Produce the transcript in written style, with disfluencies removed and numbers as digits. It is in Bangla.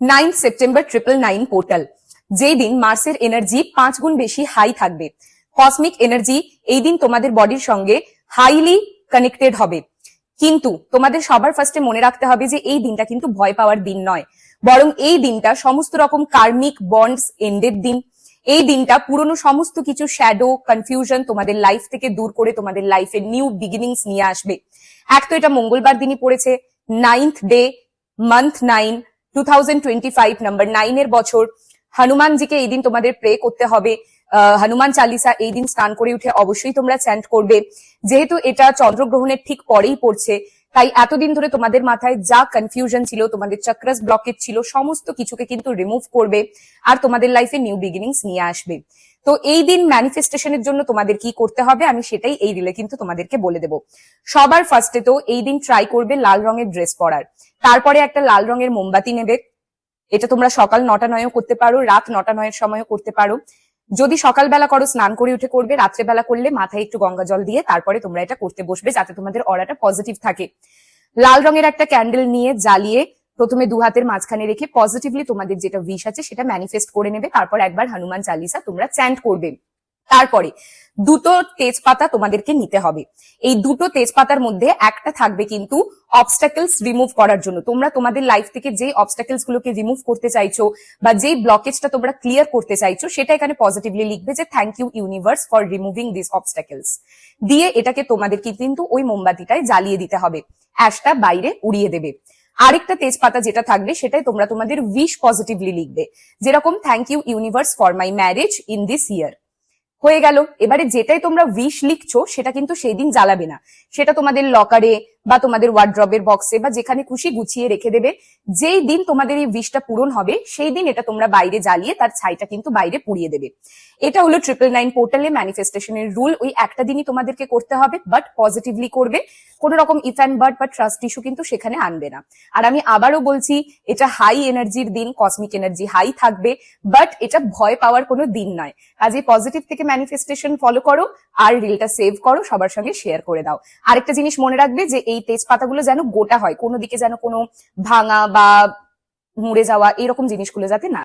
9 সেপ্টেম্বর 999 পোর্টাল, যেই দিন মার্সের এনার্জি 5 গুণ বেশি হাই থাকবে। কসমিক এনার্জি এই দিন তোমাদের বডির সঙ্গে হাইলি কানেক্টেড হবে। কিন্তু তোমাদের সবার ফার্স্টে মনে রাখতে হবে যে এই দিনটা কিন্তু ভয় পাওয়ার দিন নয়, বরং এই দিনটা সমস্ত রকম কার্মিক বন্ডস এন্ডের দিন। এই দিনটা পুরনো সমস্ত কিছু শ্যাডো কনফিউশন তোমাদের লাইফ থেকে দূর করে তোমাদের লাইফে নিউ বিগিনিংস নিয়ে আসবে। এক তো এটা মঙ্গলবার দিনই পড়েছে, 9th ডে, মান্থ 9, 2025, নাম্বার 9 এর বছর। হনুমানজিকে এই দিন তোমাদের প্রে করতে হবে। হনুমান চালিসা এই দিন স্নান করে উঠে অবশ্যই তোমরা চ্যান্ট করবে। যেহেতু এটা চন্দ্রগ্রহণের ঠিক পরেই পড়ছে, তাই এতদিন ধরে তোমাদের মাথায় যা কনফিউশন ছিল, তোমাদের চক্রাস ব্লকেজ ছিল, সমস্ত কিছুকে কিন্তু রিমুভ করবে আর তোমাদের লাইফে নিউ বিগিনিংস নিয়ে আসবে। তো এই দিন ম্যানিফেস্টেশনের জন্য তোমাদের কি করতে হবে আমি সেটাই এই রিলে কিন্তু তোমাদেরকে বলে দেবো। সবার ফার্স্টে তো এই দিন ট্রাই করবে লাল রঙের ড্রেস পরার। তারপরে একটা লাল রঙের মোমবাতি নেবে। এটা তোমরা সকাল 9টা 9 করতে পারো, রাত 9টা 9 সময়ও করতে পারো। যদি সকালবেলা করো স্নান করে উঠে করবে, রাত্রেবেলা করলে মাথায় একটু গঙ্গা জল দিয়ে তারপরে তোমরা এটা করতে বসবে, যাতে তোমাদের অরাটা পজিটিভ থাকে। লাল রঙের একটা ক্যান্ডেল নিয়ে জ্বালিয়ে প্রথমে 2 হাতের মাঝখানে রেখে পজিটিভলি তোমাদের যেটা উইশ আছে সেটা ম্যানিফেস্ট করে নেবে। তারপর একবার হনুমান চালিসা তোমরা চ্যান্ট করবে। তারপরে 2টো তেজপাতা তোমাদেরকে নিতে হবে। এই 2টো তেজপাতার মধ্যে একটা থাকবে কিন্তু অবস্টাকেলস রিমুভ করার জন্য। তোমরা তোমাদের লাইফ থেকে যে অবস্টাকেলস গুলোকে রিমুভ করতে চাইছো বা যে ব্লকেজটা তোমরা ক্লিয়ার করতে চাইছো, সেটা এখানে পজিটিভলি লিখবে যে thank you universe for removing this obstacles. দিয়ে এটাকে তোমাদেরকে কিন্তু ওই মোমবাতিটায় জ্বালিয়ে দিতে হবে, অ্যাশটা বাইরে উড়িয়ে দেবে। আরেকটা তেজপাতা যেটা থাকবে সেটাই তোমরা তোমাদের উইশ পজিটিভলি লিখবে, যেরকম thank you universe for my marriage in this year. হয়ে গেল। এবারে যেটাই তোমরা উইশ লিখছো সেটা কিন্তু সেই দিন জ্বালাবে না, সেটা তোমাদের লকারে বা তোমাদের ওয়ার্ড্রবের বক্সে বা যেখানে খুশি গুছিয়ে রেখে দেবে। যেই দিন তোমাদের এই উইশটা পূরণ হবে সেই দিন এটা তোমরা বাইরে জ্বালিয়ে তার ছাইটা কিন্তু বাইরে পুড়িয়ে দেবে। এটা হলো 999 পোর্টালে ম্যানিফেস্টেশনের রুল। ওই একটা দিনই তোমাদেরকে করতে হবে, বাট পজিটিভলি করবে। কোন রকম ইফ অ্যান্ড বাট বা ট্রাস্ট ইস্যু কিন্তু সেখানে আনবে না। আর আমি আবারও বলছি, এটা হাই এনার্জির দিন, কসমিক এনার্জি হাই থাকবে, বাট এটা ভয় পাওয়ার কোনো দিন নয়। কাজে পজিটিভ থেকে ম্যানিফেস্টেশন ফলো করো আর রিলটা সেভ করো, সবার সঙ্গে শেয়ার করে দাও। আরেকটা জিনিস মনে রাখবে যে এই তেজপাতাগুলো যেন গোটা হয়, কোনো দিকে যেন কোনো ভাঙা বা মুড়ে যাওয়া এরকম জিনিসগুলো যাতে না